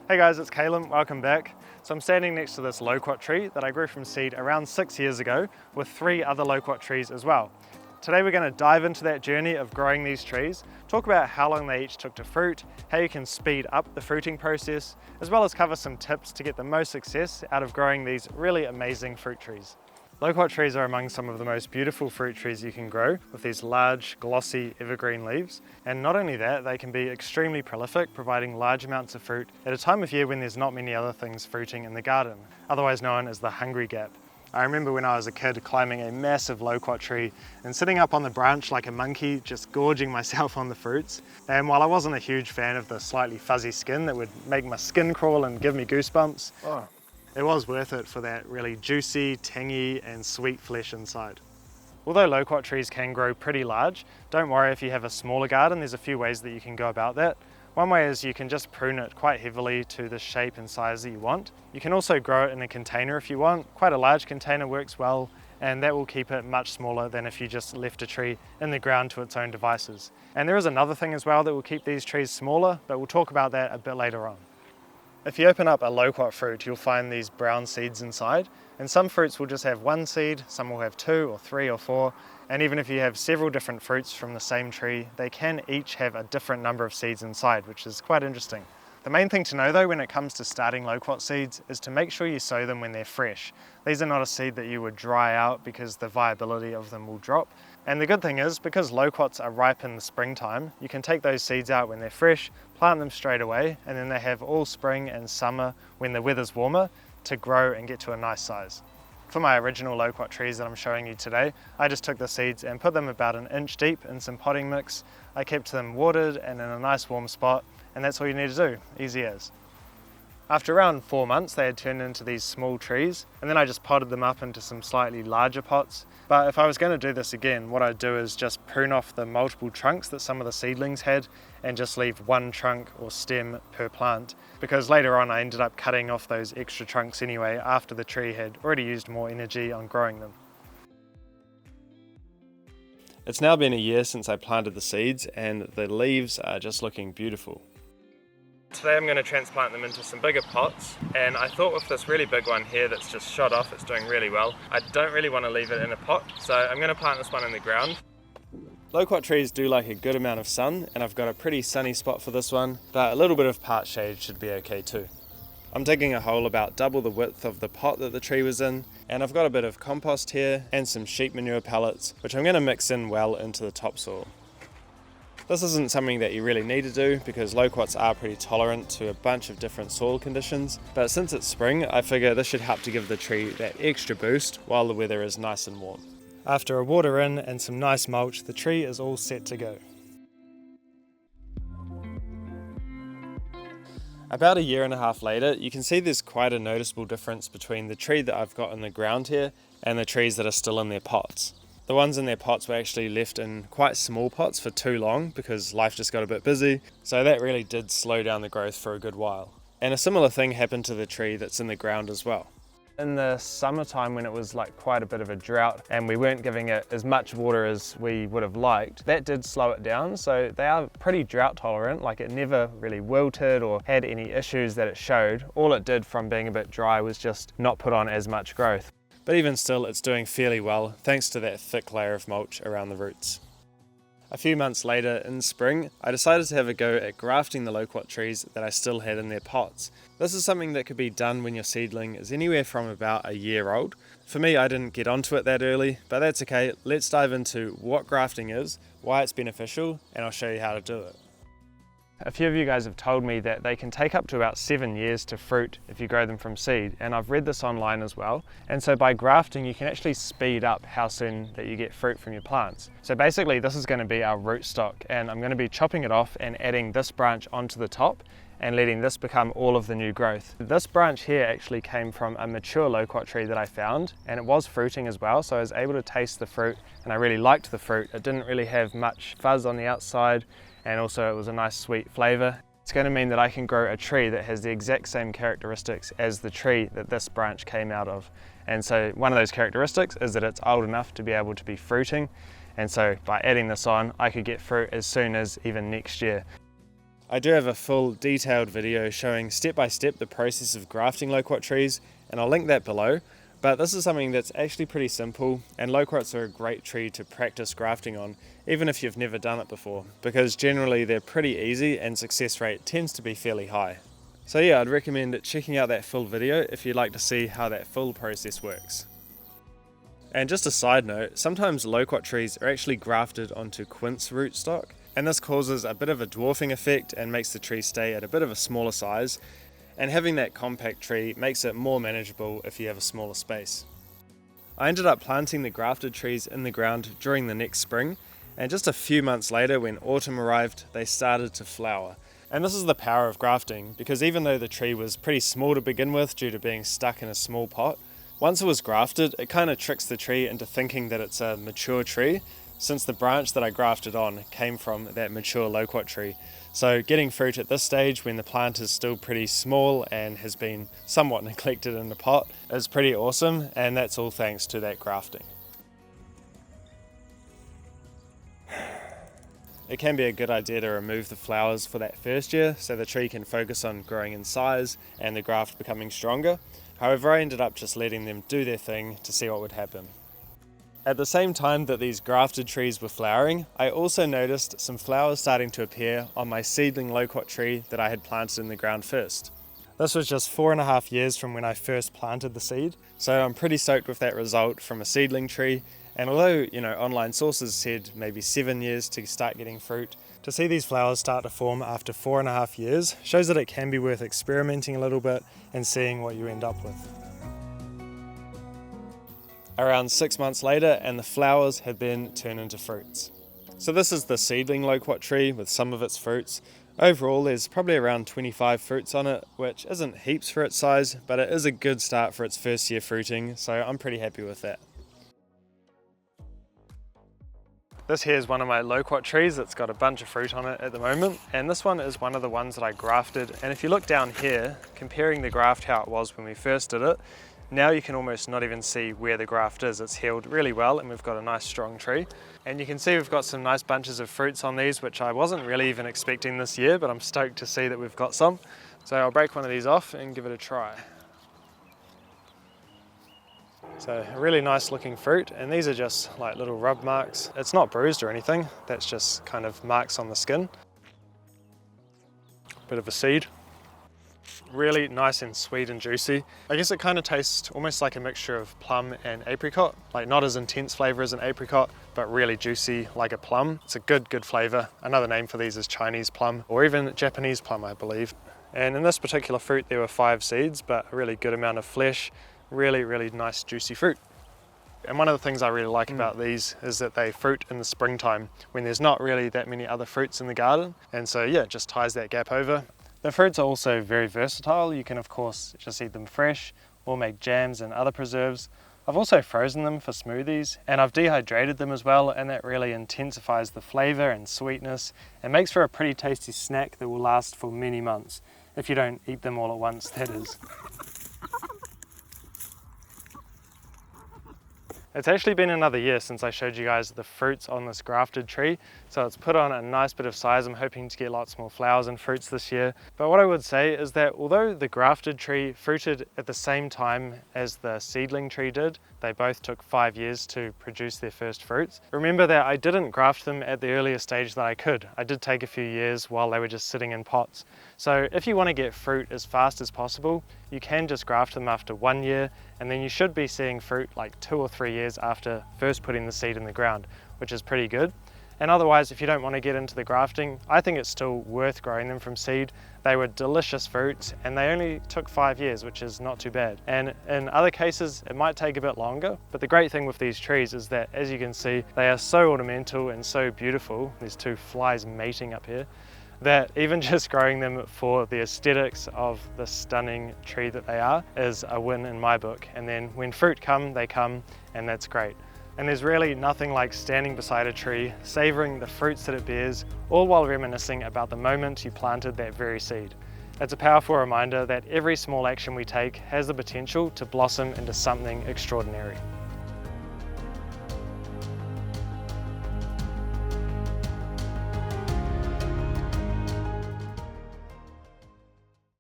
Hey guys, it's Caleb, welcome back. So I'm standing next to this loquat tree that I grew from seed around 6 years ago with 3 other loquat trees as well. Today we're going to dive into that journey of growing these trees, talk about how long they each took to fruit, how you can speed up the fruiting process, as well as cover some tips to get the most success out of growing these really amazing fruit trees. Loquat trees are among some of the most beautiful fruit trees you can grow, with these large, glossy, evergreen leaves. And not only that, they can be extremely prolific, providing large amounts of fruit at a time of year when there's not many other things fruiting in the garden, otherwise known as the hungry gap. I remember when I was a kid climbing a massive loquat tree and sitting up on the branch like a monkey, just gorging myself on the fruits. And while I wasn't a huge fan of the slightly fuzzy skin that would make my skin crawl and give me goosebumps, it was worth it for that really juicy, tangy and sweet flesh inside. Although loquat trees can grow pretty large, don't worry if you have a smaller garden, there's a few ways that you can go about that. One way is you can just prune it quite heavily to the shape and size that you want. You can also grow it in a container if you want. Quite a large container works well, and that will keep it much smaller than if you just left a tree in the ground to its own devices. And there is another thing as well that will keep these trees smaller, but we'll talk about that a bit later on. If you open up a loquat fruit, you'll find these brown seeds inside, and some fruits will just have 1 seed, some will have 2 or 3 or 4, and even if you have several different fruits from the same tree, they can each have a different number of seeds inside, which is quite interesting. The main thing to know though when it comes to starting loquat seeds is to make sure you sow them when they're fresh. These are not a seed that you would dry out because the viability of them will drop. And the good thing is, because loquats are ripe in the springtime, you can take those seeds out when they're fresh, plant them straight away, and then they have all spring and summer when the weather's warmer to grow and get to a nice size. For my original loquat trees that I'm showing you today, I just took the seeds and put them about 1 inch deep in some potting mix. I kept them watered and in a nice warm spot, and that's all you need to do, easy as. After around 4 months, they had turned into these small trees, and then I just potted them up into some slightly larger pots. But if I was going to do this again, what I'd do is just prune off the multiple trunks that some of the seedlings had and just leave 1 trunk or stem per plant, because later on I ended up cutting off those extra trunks anyway after the tree had already used more energy on growing them. It's now been a year since I planted the seeds, and the leaves are just looking beautiful. Today I'm going to transplant them into some bigger pots, and I thought with this really big one here that's just shot off, it's doing really well. I don't really want to leave it in a pot, so I'm going to plant this one in the ground. Loquat trees do like a good amount of sun, and I've got a pretty sunny spot for this one, but a little bit of part shade should be okay too. I'm digging a hole about double the width of the pot that the tree was in, and I've got a bit of compost here and some sheep manure pellets, which I'm going to mix in well into the topsoil. This isn't something that you really need to do because loquats are pretty tolerant to a bunch of different soil conditions, but since it's spring, I figure this should help to give the tree that extra boost while the weather is nice and warm. After a water in and some nice mulch, the tree is all set to go. About 1.5 years later, you can see there's quite a noticeable difference between the tree that I've got in the ground here and the trees that are still in their pots. The ones in their pots were actually left in quite small pots for too long because life just got a bit busy, so that really did slow down the growth for a good while. And a similar thing happened to the tree that's in the ground as well. In the summertime when it was like quite a bit of a drought and we weren't giving it as much water as we would have liked, that did slow it down, so they are pretty drought tolerant, like it never really wilted or had any issues that it showed. All it did from being a bit dry was just not put on as much growth. But even still, it's doing fairly well thanks to that thick layer of mulch around the roots. A few months later, in spring, I decided to have a go at grafting the loquat trees that I still had in their pots. This is something that could be done when your seedling is anywhere from about 1 year old. For me, I didn't get onto it that early, but that's okay. Let's dive into what grafting is, why it's beneficial, and I'll show you how to do it. A few of you guys have told me that they can take up to about 7 years to fruit if you grow them from seed, and I've read this online as well. And so by grafting you can actually speed up how soon that you get fruit from your plants. So basically this is going to be our rootstock, and I'm going to be chopping it off and adding this branch onto the top and letting this become all of the new growth. This branch here actually came from a mature loquat tree that I found, and it was fruiting as well, so I was able to taste the fruit and I really liked the fruit. It didn't really have much fuzz on the outside, and also it was a nice sweet flavour. It's going to mean that I can grow a tree that has the exact same characteristics as the tree that this branch came out of. And so one of those characteristics is that it's old enough to be able to be fruiting, and so by adding this on I could get fruit as soon as even next year. I do have a full detailed video showing step by step the process of grafting loquat trees, and I'll link that below. But this is something that's actually pretty simple, and loquats are a great tree to practice grafting on, even if you've never done it before, because generally they're pretty easy and success rate tends to be fairly high. So yeah, I'd recommend checking out that full video if you'd like to see how that full process works. And just a side note, sometimes loquat trees are actually grafted onto quince rootstock, and this causes a bit of a dwarfing effect and makes the tree stay at a bit of a smaller size, and having that compact tree makes it more manageable if you have a smaller space. I ended up planting the grafted trees in the ground during the next spring, and just a few months later when autumn arrived, they started to flower. And this is the power of grafting, because even though the tree was pretty small to begin with due to being stuck in a small pot, once it was grafted, it kind of tricks the tree into thinking that it's a mature tree, since the branch that I grafted on came from that mature loquat tree. So getting fruit at this stage when the plant is still pretty small and has been somewhat neglected in the pot is pretty awesome, and that's all thanks to that grafting. It can be a good idea to remove the flowers for that first year so the tree can focus on growing in size and the graft becoming stronger. However, I ended up just letting them do their thing to see what would happen. At the same time that these grafted trees were flowering, I also noticed some flowers starting to appear on my seedling loquat tree that I had planted in the ground first. This was just 4.5 years from when I first planted the seed, so I'm pretty stoked with that result from a seedling tree. And although, online sources said maybe 7 years to start getting fruit, to see these flowers start to form after 4.5 years shows that it can be worth experimenting a little bit and seeing what you end up with. Around 6 months later, and the flowers had then turned into fruits. So this is the seedling loquat tree with some of its fruits. Overall, there's probably around 25 fruits on it, which isn't heaps for its size, but it is a good start for its first year fruiting, so I'm pretty happy with that. This here is one of my loquat trees that's got a bunch of fruit on it at the moment, and this one is one of the ones that I grafted. And if you look down here, comparing the graft how it was when we first did it, now you can almost not even see where the graft is. It's healed really well and we've got a nice strong tree. And you can see we've got some nice bunches of fruits on these, which I wasn't really even expecting this year, but I'm stoked to see that we've got some. So I'll break one of these off and give it a try. So a really nice looking fruit, and these are just like little rub marks. It's not bruised or anything, that's just kind of marks on the skin. Bit of a seed. Really nice and sweet and juicy. I guess it kind of tastes almost like a mixture of plum and apricot, like not as intense flavor as an apricot, but really juicy like a plum. It's a good flavor. Another name for these is Chinese plum, or even Japanese plum, I believe. And in this particular fruit there were 5 seeds, but a really good amount of flesh. Really nice juicy fruit. And one of the things I really like about these is that they fruit in the springtime when there's not really that many other fruits in the garden, and so yeah, it just ties that gap over. The fruits are also very versatile. You can of course just eat them fresh or make jams and other preserves. I've also frozen them for smoothies, and I've dehydrated them as well, and that really intensifies the flavor and sweetness and makes for a pretty tasty snack that will last for many months, if you don't eat them all at once, that is. It's actually been another year since I showed you guys the fruits on this grafted tree, so it's put on a nice bit of size. I'm hoping to get lots more flowers and fruits this year. But what I would say is that although the grafted tree fruited at the same time as the seedling tree did, they both took 5 years to produce their first fruits. Remember that I didn't graft them at the earliest stage that I could. I did take a few years while they were just sitting in pots. So if you want to get fruit as fast as possible, you can just graft them after 1 year, and then you should be seeing fruit like 2 or 3 years after first putting the seed in the ground, which is pretty good. And otherwise, if you don't want to get into the grafting, I think it's still worth growing them from seed. They were delicious fruits, and they only took 5 years, which is not too bad. And in other cases, it might take a bit longer, but the great thing with these trees is that, as you can see, they are so ornamental and so beautiful. There's 2 flies mating up here, that even just growing them for the aesthetics of the stunning tree that they are is a win in my book. And then when fruit come, they come, and that's great. And there's really nothing like standing beside a tree, savoring the fruits that it bears, all while reminiscing about the moment you planted that very seed. It's a powerful reminder that every small action we take has the potential to blossom into something extraordinary.